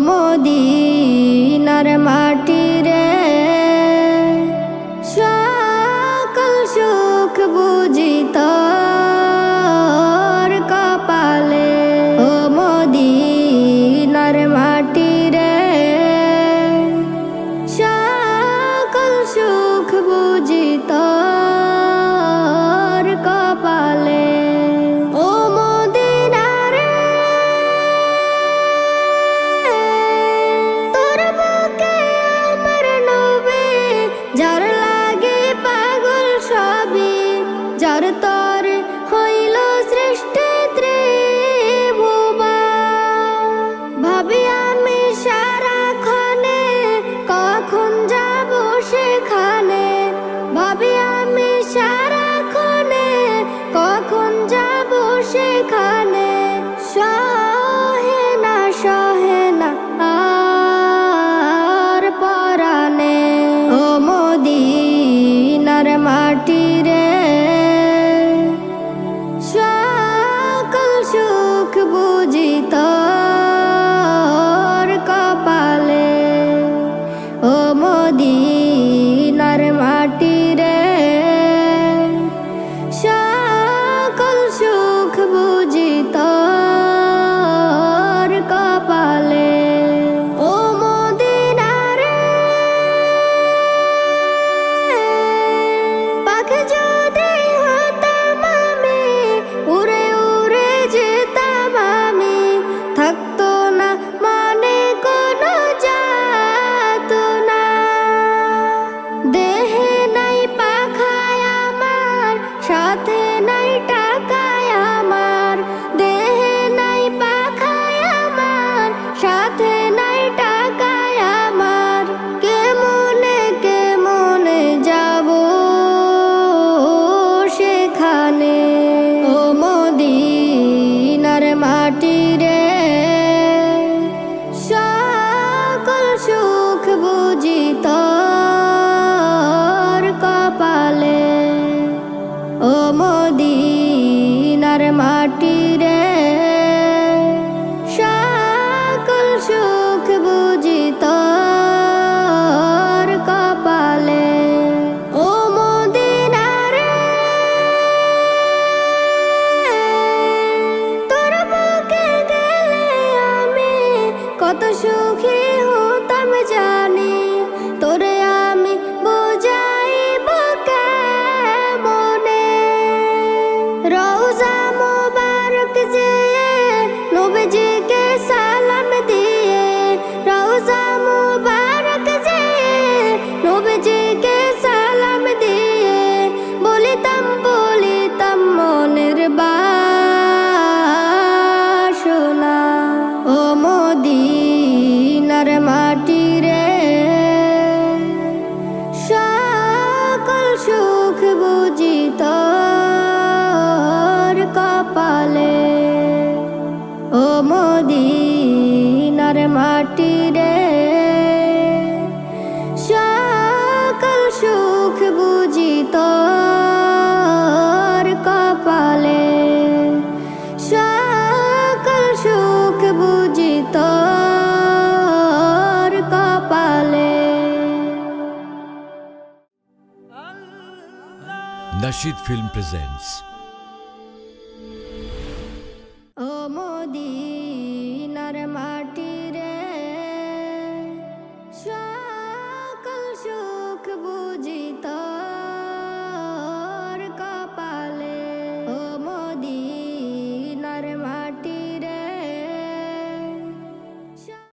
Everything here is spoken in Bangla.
মদিনার মাটি রে সকল সুখ বুঝি তোর কপালে। ও মদিনার মাটি রে সকল সুখ বুঝি তোর কপালে। ও মদিনা রে তোর বুকে আমার নবী, যার লাগে পাগল সবই, যার তোর হইল সৃষ্টি ত্রিভুবন। ভাবি আমি সারাক্ষণে কখন যাব সেখানে, ভাবি আমি সারাক্ষণে কখন যাব সেখানে। সহে না আর পরাণে। ও মদিনার মাটি রে সকল সুখ বুঝি তোর কপালে। ও মদিনার মাটি রে সকল সুখ বুঝি তোর কপালে। ও মদিনা রে পাখি যদি হতাম আমি, উড়ে উড়ে যেতাম আমি, থাকতো না মনে কোনো যাতনা। দেহে নাই পাখায় আমার, সাথে নাই টাকায় আমার, দেহে নাই পাখায় আমার, সাথে নাই টাকায় আমার। কেমনে যাব সেখানে। ও মদিনার মাটি রে সকল সুখ বুঝি তোর কপালে। ও মদিনার মাটি রে সকল সুখ বুঝি তোর কপালে। ও মদিনা রে তোর বুকে গেলে আমি কত সুখী হতাম জানি, তোরে আমি বুঝাইব কেমনে। রওজা মুবারক যেয়ে নবীজিকে সালাম দিয়ে, রওজা মুবারক যেয়ে নবীজিকে সালাম দিয়ে, বলিতাম মনের বাসনা। ও মদিনার মাটি রে সকল সুখ বুঝি তোর কপালে। ও মদিনার মাটি রে সকল সুখ বুঝি তোর কপালে। সকল সুখ বুঝি তোর কপালে। Nasheed Film presents